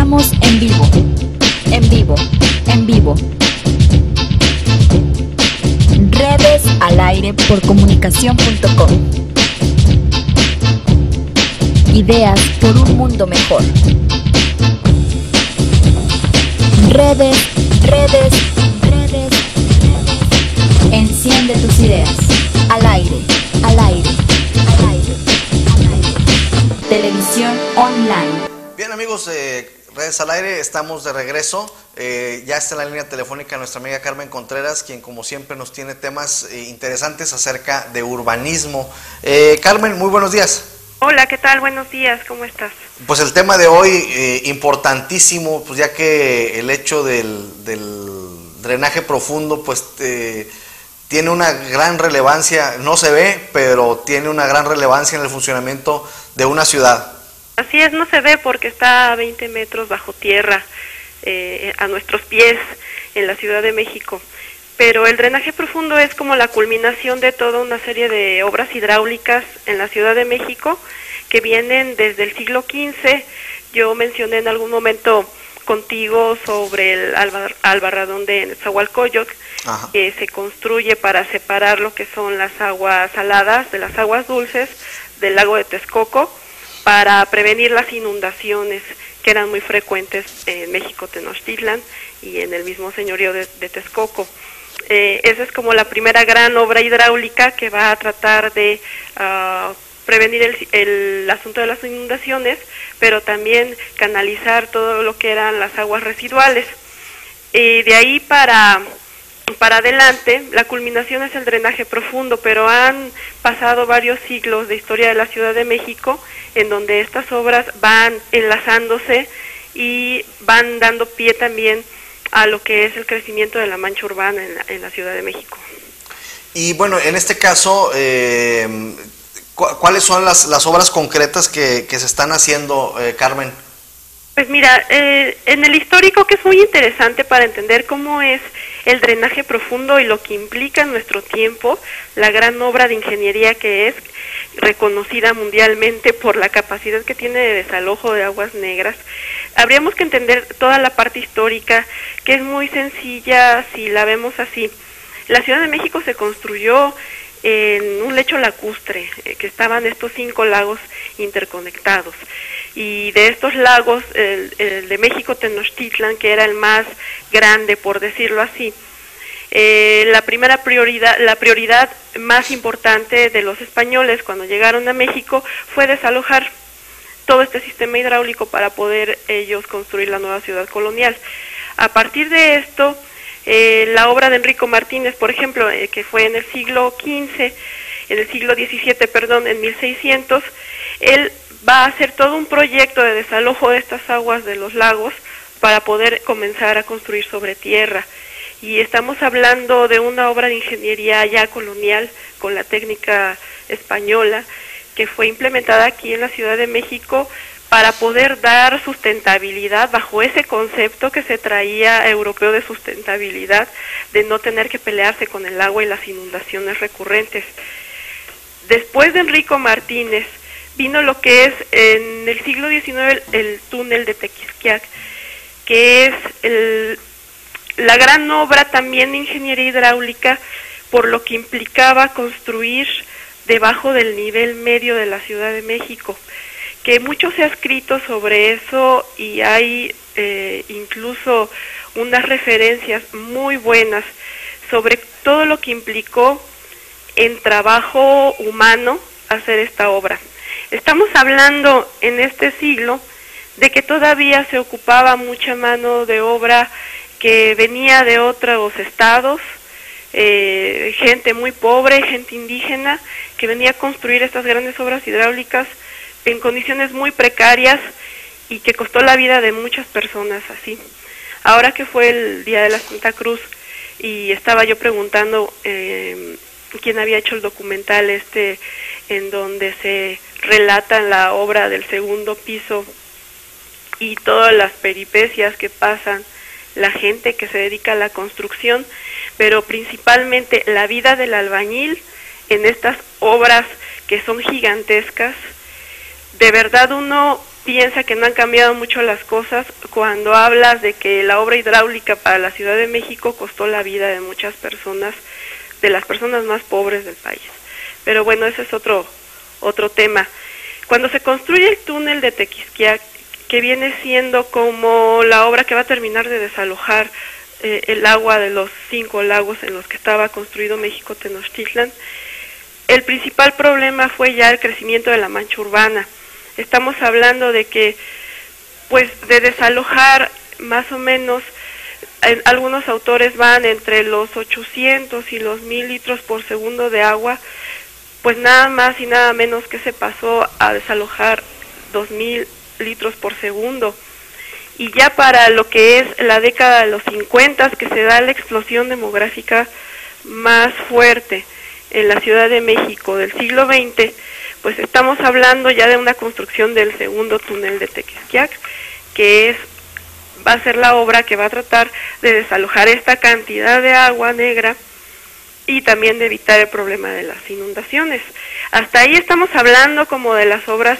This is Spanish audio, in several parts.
Estamos en vivo, en vivo, en vivo. Redes al aire por comunicación.com. Ideas por un mundo mejor. Redes, redes, redes, redes. Enciende tus ideas. Al aire, al aire, al aire, al aire. Televisión online. Bien, amigos de Redes al Aire, estamos de regreso. Ya está en la línea telefónica nuestra amiga Carmen Contreras, quien como siempre nos tiene temas interesantes acerca de urbanismo. Carmen, muy buenos días. Hola, ¿qué tal? Buenos días, ¿cómo estás? Pues el tema de hoy, importantísimo, pues ya que el hecho del drenaje profundo, pues tiene una gran relevancia, no se ve, pero tiene una gran relevancia en el funcionamiento de una ciudad. Así es, no se ve porque está a 20 metros bajo tierra, a nuestros pies, en la Ciudad de México. Pero el drenaje profundo es como la culminación de toda una serie de obras hidráulicas en la Ciudad de México que vienen desde el siglo XV. Yo mencioné en algún momento contigo sobre el albarradón de Nezahualcóyotl, que se construye para separar lo que son las aguas saladas de las aguas dulces del lago de Texcoco, para prevenir las inundaciones que eran muy frecuentes en México Tenochtitlan y en el mismo señorío de Texcoco. Esa es como la primera gran obra hidráulica que va a tratar de prevenir el asunto de las inundaciones, pero también canalizar todo lo que eran las aguas residuales. De ahí para adelante, la culminación es el drenaje profundo, pero han pasado varios siglos de historia de la Ciudad de México en donde estas obras van enlazándose y van dando pie también a lo que es el crecimiento de la mancha urbana en la Ciudad de México. Y bueno, en este caso, ¿cuáles son las obras concretas que se están haciendo, Carmen? Pues mira, en el histórico, que es muy interesante para entender cómo es el drenaje profundo y lo que implica en nuestro tiempo, la gran obra de ingeniería que es, reconocida mundialmente por la capacidad que tiene de desalojo de aguas negras, habríamos que entender toda la parte histórica, que es muy sencilla si la vemos así. La Ciudad de México se construyó en un lecho lacustre, que estaban estos 5 lagos interconectados. Y de estos lagos, el de México Tenochtitlan, que era el más grande, por decirlo así, la prioridad más importante de los españoles cuando llegaron a México fue desalojar todo este sistema hidráulico para poder ellos construir la nueva ciudad colonial. A partir de esto, la obra de Enrico Martínez, por ejemplo, que fue en el siglo XV, en el siglo XVII, perdón, en 1600, él va a hacer todo un proyecto de desalojo de estas aguas de los lagos para poder comenzar a construir sobre tierra. Y estamos hablando de una obra de ingeniería ya colonial con la técnica española que fue implementada aquí en la Ciudad de México para poder dar sustentabilidad bajo ese concepto que se traía europeo de sustentabilidad, de no tener que pelearse con el agua y las inundaciones recurrentes. Después de Enrico Martínez vino lo que es en el siglo XIX el túnel de Tequisquiac, que es la gran obra también de ingeniería hidráulica, por lo que implicaba construir debajo del nivel medio de la Ciudad de México, que mucho se ha escrito sobre eso y hay incluso unas referencias muy buenas sobre todo lo que implicó en trabajo humano hacer esta obra. Estamos hablando en este siglo de que todavía se ocupaba mucha mano de obra que venía de otros estados, gente muy pobre, gente indígena, que venía a construir estas grandes obras hidráulicas en condiciones muy precarias y que costó la vida de muchas personas así. Ahora que fue el Día de la Santa Cruz y estaba yo preguntando quién había hecho el documental en donde se relata la obra del segundo piso y todas las peripecias que pasan la gente que se dedica a la construcción, pero principalmente la vida del albañil en estas obras que son gigantescas. De verdad uno piensa que no han cambiado mucho las cosas cuando hablas de que la obra hidráulica para la Ciudad de México costó la vida de muchas personas, de las personas más pobres del país. Pero bueno, ese es otro tema. Cuando se construye el túnel de Tequisquiac, que viene siendo como la obra que va a terminar de desalojar el agua de los 5 lagos en los que estaba construido México Tenochtitlan, el principal problema fue ya el crecimiento de la mancha urbana. Estamos hablando de que, pues, de desalojar más o menos, algunos autores van entre los 800 y los 1000 litros por segundo de agua, pues nada más y nada menos que se pasó a desalojar 2000 litros por segundo. Y ya para lo que es la década de los 50, que se da la explosión demográfica más fuerte en la Ciudad de México del siglo XX, pues estamos hablando ya de una construcción del segundo túnel de Tequisquiac, que va a ser la obra que va a tratar de desalojar esta cantidad de agua negra y también de evitar el problema de las inundaciones. Hasta ahí estamos hablando como de las obras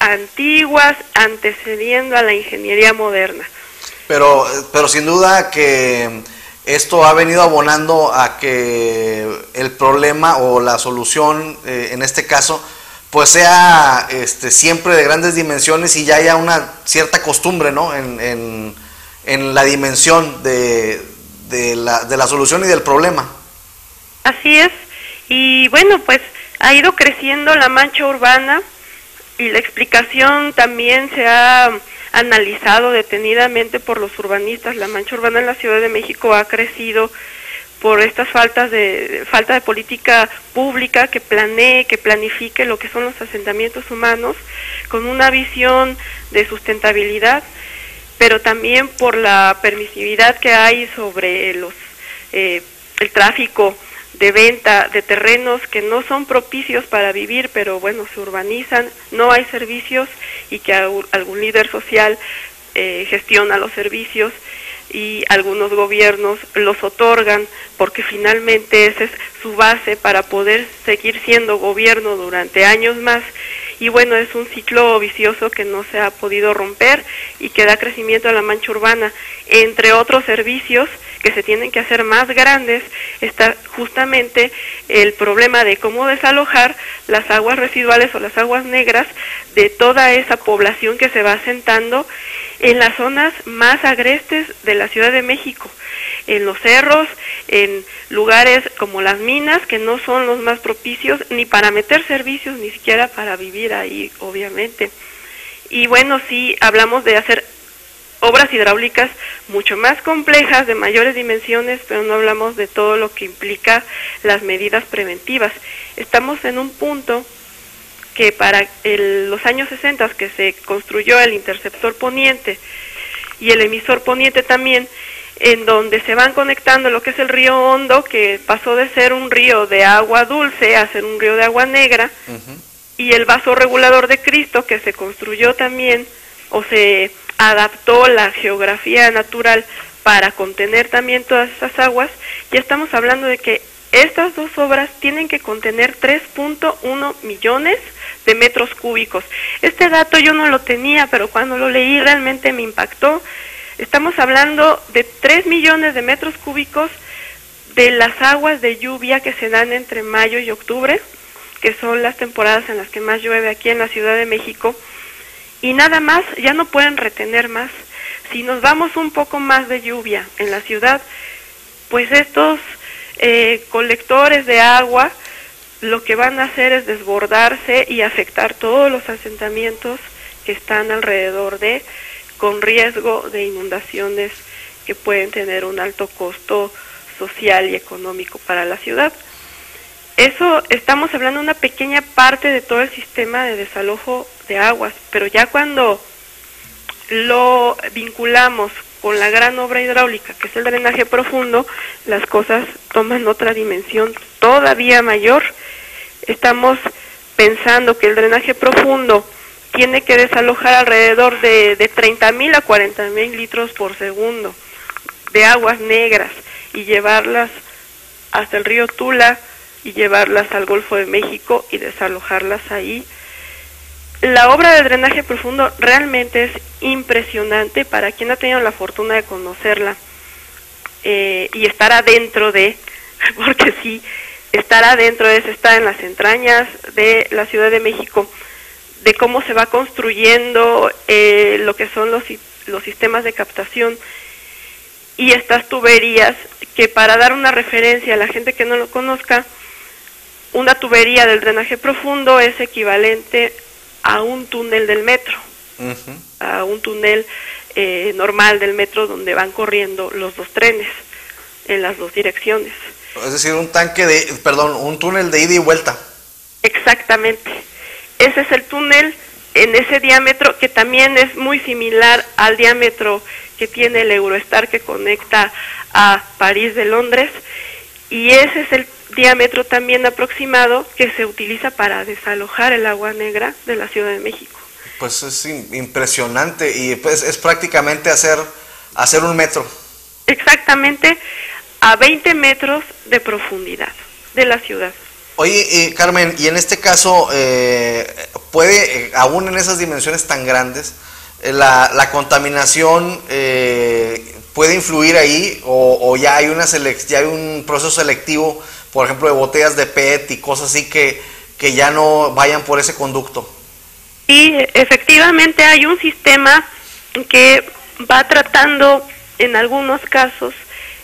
antiguas, antecediendo a la ingeniería moderna. Pero sin duda que esto ha venido abonando a que el problema o la solución, en este caso, pues sea siempre de grandes dimensiones y ya haya una cierta costumbre, ¿no?, en la dimensión de la solución y del problema. Así es, y bueno, pues ha ido creciendo la mancha urbana y la explicación también se ha analizado detenidamente por los urbanistas. La mancha urbana en la Ciudad de México ha crecido por estas falta de política pública que planee, que planifique lo que son los asentamientos humanos con una visión de sustentabilidad, pero también por la permisividad que hay sobre el tráfico de venta de terrenos que no son propicios para vivir, pero bueno, se urbanizan, no hay servicios y que algún líder social gestiona los servicios y algunos gobiernos los otorgan porque finalmente esa es su base para poder seguir siendo gobierno durante años más. Y bueno, es un ciclo vicioso que no se ha podido romper y que da crecimiento a la mancha urbana. Entre otros servicios que se tienen que hacer más grandes, está justamente el problema de cómo desalojar las aguas residuales o las aguas negras de toda esa población que se va asentando en las zonas más agrestes de la Ciudad de México, en los cerros, en lugares como las minas, que no son los más propicios ni para meter servicios, ni siquiera para vivir ahí, obviamente. Y bueno, sí, hablamos de hacer obras hidráulicas mucho más complejas, de mayores dimensiones, pero no hablamos de todo lo que implica las medidas preventivas. Estamos en un punto que para los años 60, que se construyó el interceptor poniente y el emisor poniente también, en donde se van conectando lo que es el río Hondo, que pasó de ser un río de agua dulce a ser un río de agua negra, y el vaso regulador de Cristo, que se construyó también, o se adaptó la geografía natural para contener también todas esas aguas. Ya estamos hablando de que estas dos obras tienen que contener 3.1 millones de metros cúbicos. Este dato yo no lo tenía, pero cuando lo leí realmente me impactó. Estamos hablando de 3 millones de metros cúbicos de las aguas de lluvia que se dan entre mayo y octubre, que son las temporadas en las que más llueve aquí en la Ciudad de México, y nada más, ya no pueden retener más. Si nos damos un poco más de lluvia en la ciudad, pues estos colectores de agua lo que van a hacer es desbordarse y afectar todos los asentamientos que están alrededor con riesgo de inundaciones que pueden tener un alto costo social y económico para la ciudad. Eso estamos hablando de una pequeña parte de todo el sistema de desalojo de aguas, pero ya cuando lo vinculamos con la gran obra hidráulica, que es el drenaje profundo, las cosas toman otra dimensión todavía mayor. Estamos pensando que el drenaje profundo tiene que desalojar alrededor de 30,000 a 40,000 litros por segundo de aguas negras y llevarlas hasta el río Tula y llevarlas al Golfo de México y desalojarlas ahí. la obra de drenaje profundo realmente es impresionante para quien ha tenido la fortuna de conocerla y estar adentro de, porque sí, estar adentro es estar en las entrañas de la Ciudad de México, de cómo se va construyendo lo que son los sistemas de captación y estas tuberías, que para dar una referencia a la gente que no lo conozca, una tubería del drenaje profundo es equivalente a un túnel del metro, a un túnel normal del metro donde van corriendo los dos trenes en las dos direcciones. Es decir, un túnel de ida y vuelta. Exactamente. Ese es el túnel en ese diámetro, que también es muy similar al diámetro que tiene el Eurostar que conecta a París de Londres, y ese es el diámetro también aproximado que se utiliza para desalojar el agua negra de la Ciudad de México. Pues es impresionante, y pues es prácticamente hacer un metro. Exactamente, a 20 metros de profundidad de la ciudad. Oye, Carmen, y en este caso, aún en esas dimensiones tan grandes, la contaminación puede influir ahí, o ya hay ya hay un proceso selectivo, por ejemplo, de botellas de PET y cosas así que ya no vayan por ese conducto? Sí, efectivamente hay un sistema que va tratando en algunos casos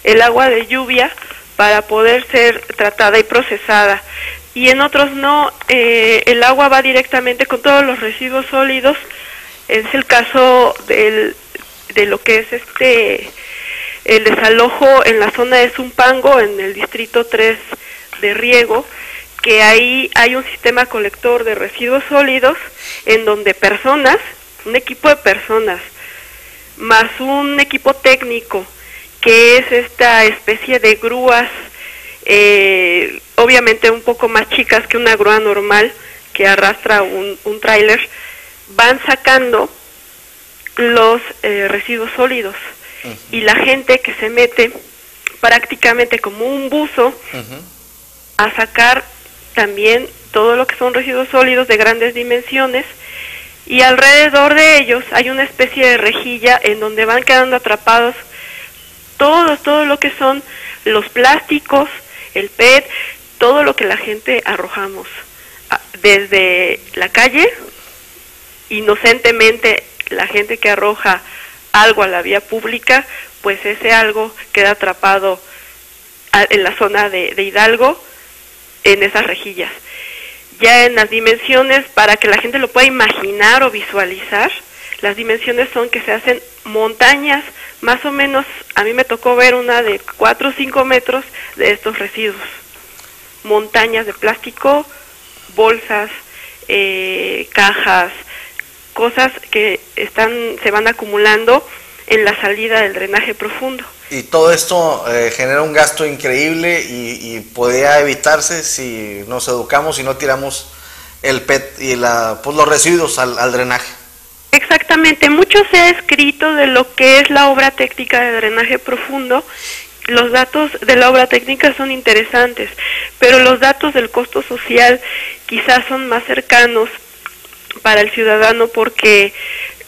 el agua de lluvia para poder ser tratada y procesada, y en otros no. El agua va directamente con todos los residuos sólidos. Es el caso de lo que es el desalojo en la zona de Zumpango, en el distrito 3 de riego, que ahí hay un sistema colector de residuos sólidos en donde personas, un equipo de personas, más un equipo técnico, que es esta especie de grúas, obviamente un poco más chicas que una grúa normal que arrastra un tráiler, van sacando los residuos sólidos. Y la gente que se mete prácticamente como un buzo a sacar también todo lo que son residuos sólidos de grandes dimensiones, y alrededor de ellos hay una especie de rejilla en donde van quedando atrapados todo lo que son los plásticos, el PET, todo lo que la gente arrojamos desde la calle. Inocentemente, la gente que arroja algo a la vía pública, pues ese algo queda atrapado en la zona de Hidalgo, en esas rejillas. Ya en las dimensiones, para que la gente lo pueda imaginar o visualizar, las dimensiones son que se hacen montañas, más o menos. A mí me tocó ver una de 4 o 5 metros de estos residuos, montañas de plástico, bolsas, cajas, cosas que se van acumulando en la salida del drenaje profundo. Y todo esto genera un gasto increíble y podría evitarse si nos educamos y no tiramos el PET y los residuos al drenaje. Exactamente, mucho se ha escrito de lo que es la obra técnica de drenaje profundo. Los datos de la obra técnica son interesantes, pero los datos del costo social quizás son más cercanos para el ciudadano, porque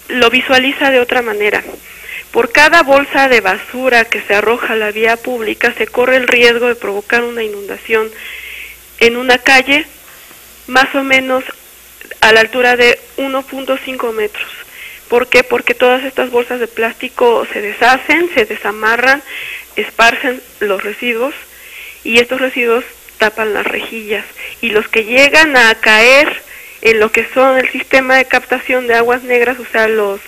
lo visualiza de otra manera. Por cada bolsa de basura que se arroja a la vía pública se corre el riesgo de provocar una inundación en una calle más o menos a la altura de 1.5 metros. ¿Por qué? Porque todas estas bolsas de plástico se deshacen, se desamarran, esparcen los residuos, y estos residuos tapan las rejillas, y los que llegan a caer en lo que son el sistema de captación de aguas negras, o sea, lo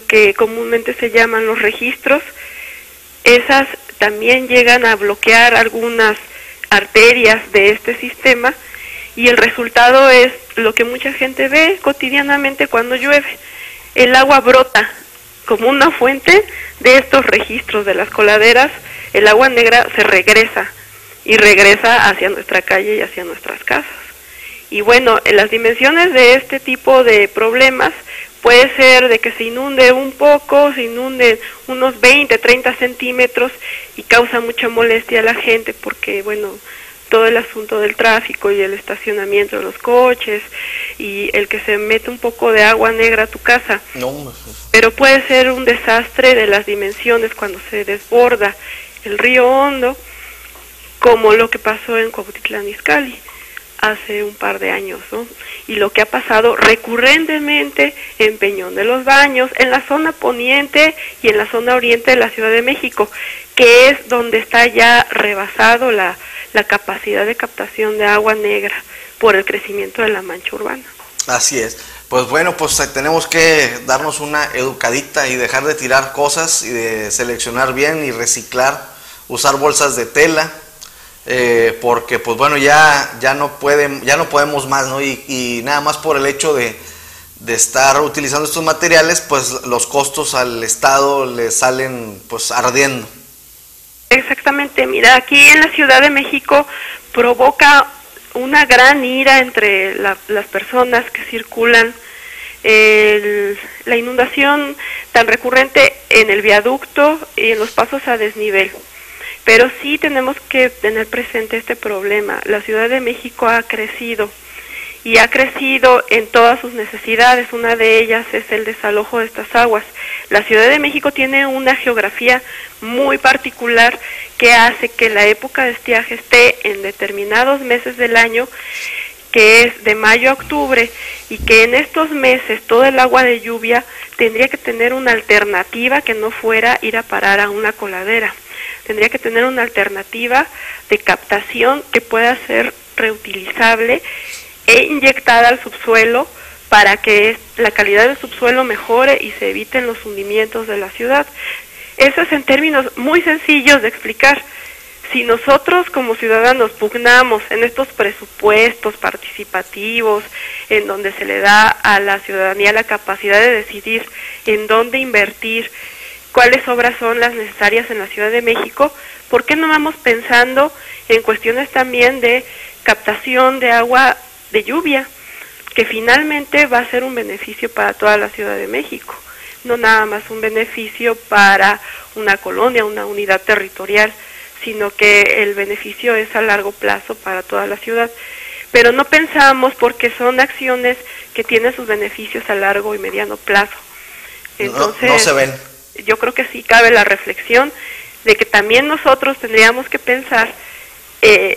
que comúnmente se llaman los registros, esas también llegan a bloquear algunas arterias de este sistema, y el resultado es lo que mucha gente ve cotidianamente cuando llueve. El agua brota como una fuente de estos registros de las coladeras, el agua negra se regresa, y regresa hacia nuestra calle y hacia nuestras casas. Y bueno, en las dimensiones de este tipo de problemas puede ser de que se inunde un poco, se inunden unos 20, 30 centímetros, y causa mucha molestia a la gente, porque bueno, todo el asunto del tráfico y el estacionamiento de los coches y el que se mete un poco de agua negra a tu casa. No. Pero puede ser un desastre de las dimensiones cuando se desborda el río Hondo, como lo que pasó en Cuautitlán Izcalli hace un par de años, ¿no? Y lo que ha pasado recurrentemente en Peñón de los Baños, en la zona poniente y en la zona oriente de la Ciudad de México, que es donde está ya rebasado la capacidad de captación de agua negra por el crecimiento de la mancha urbana. Así es. Pues bueno, pues tenemos que darnos una educadita y dejar de tirar cosas y de seleccionar bien y reciclar, usar bolsas de tela, porque pues bueno, ya no podemos más, ¿no? Y nada más por el hecho de estar utilizando estos materiales, pues los costos al Estado le salen pues ardiendo. Exactamente, mira, aquí en la Ciudad de México provoca una gran ira entre las personas que circulan, la inundación tan recurrente en el viaducto y en los pasos a desnivel. Pero sí tenemos que tener presente este problema. La Ciudad de México ha crecido y ha crecido en todas sus necesidades. Una de ellas es el desalojo de estas aguas. La Ciudad de México tiene una geografía muy particular que hace que la época de estiaje esté en determinados meses del año, que es de mayo a octubre, y que en estos meses todo el agua de lluvia tendría que tener una alternativa que no fuera ir a parar a una coladera. Tendría que tener una alternativa de captación que pueda ser reutilizable e inyectada al subsuelo para que la calidad del subsuelo mejore y se eviten los hundimientos de la ciudad. Eso es en términos muy sencillos de explicar. Si nosotros como ciudadanos pugnamos en estos presupuestos participativos, en donde se le da a la ciudadanía la capacidad de decidir en dónde invertir, cuáles obras son las necesarias en la Ciudad de México, ¿por qué no vamos pensando en cuestiones también de captación de agua de lluvia, que finalmente va a ser un beneficio para toda la Ciudad de México? No nada más un beneficio para una colonia, una unidad territorial, sino que el beneficio es a largo plazo para toda la ciudad. Pero no pensamos porque son acciones que tienen sus beneficios a largo y mediano plazo. Entonces, no se ven. Yo creo que sí cabe la reflexión de que también nosotros tendríamos que pensar,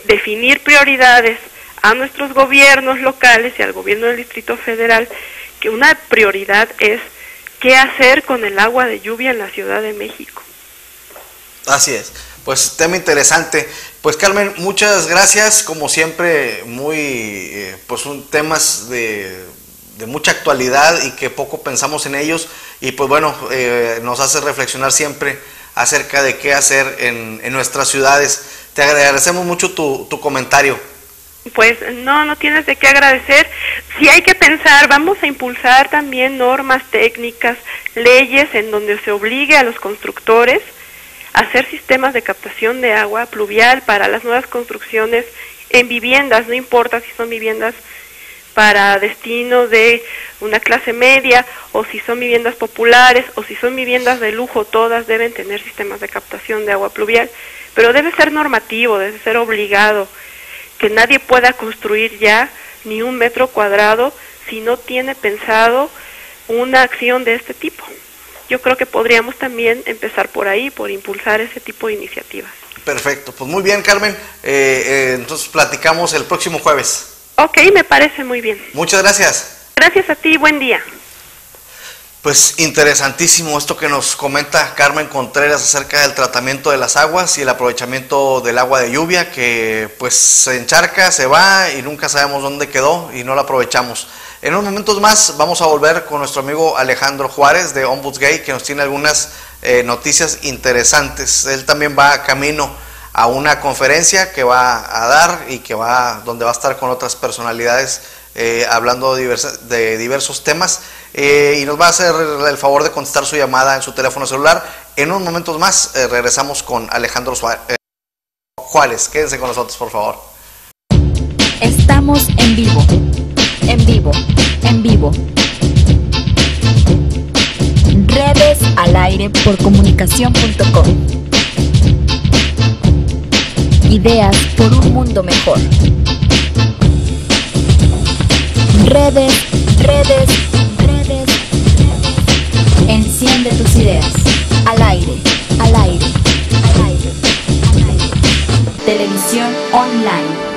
definir prioridades a nuestros gobiernos locales y al gobierno del Distrito Federal, que una prioridad es qué hacer con el agua de lluvia en la Ciudad de México. Así es. Pues tema interesante. Pues Carmen, muchas gracias, como siempre, muy pues temas de mucha actualidad y que poco pensamos en ellos, y pues bueno, nos hace reflexionar siempre acerca de qué hacer en nuestras ciudades. Te agradecemos mucho tu comentario. Pues no tienes de qué agradecer. Si hay que pensar, vamos a impulsar también normas técnicas, leyes en donde se obligue a los constructores a hacer sistemas de captación de agua pluvial para las nuevas construcciones en viviendas, no importa si son viviendas para destino de una clase media o si son viviendas populares o si son viviendas de lujo, todas deben tener sistemas de captación de agua pluvial, pero debe ser normativo, debe ser obligado, que nadie pueda construir ya ni un metro cuadrado si no tiene pensado una acción de este tipo. Yo creo que podríamos también empezar por ahí, por impulsar ese tipo de iniciativas. Perfecto, pues muy bien, Carmen, entonces platicamos el próximo jueves. Ok, me parece muy bien. Muchas gracias. Gracias a ti, buen día. Pues interesantísimo esto que nos comenta Carmen Contreras acerca del tratamiento de las aguas y el aprovechamiento del agua de lluvia, que pues se encharca, se va y nunca sabemos dónde quedó y no la aprovechamos. En unos momentos más vamos a volver con nuestro amigo Alejandro Juárez de Ombuds Gay, que nos tiene algunas noticias interesantes. Él también va camino a una conferencia que va a dar y donde va a estar con otras personalidades hablando de diversos temas, y nos va a hacer el favor de contestar su llamada en su teléfono celular. En unos momentos más regresamos con Alejandro Juárez. Quédense con nosotros, por favor. Estamos en vivo. En vivo. En vivo. Redes al aire por comunicación.com. Ideas por un mundo mejor. Redes, redes, redes, redes. Enciende tus ideas. Al aire, al aire, al aire, al aire. Televisión online.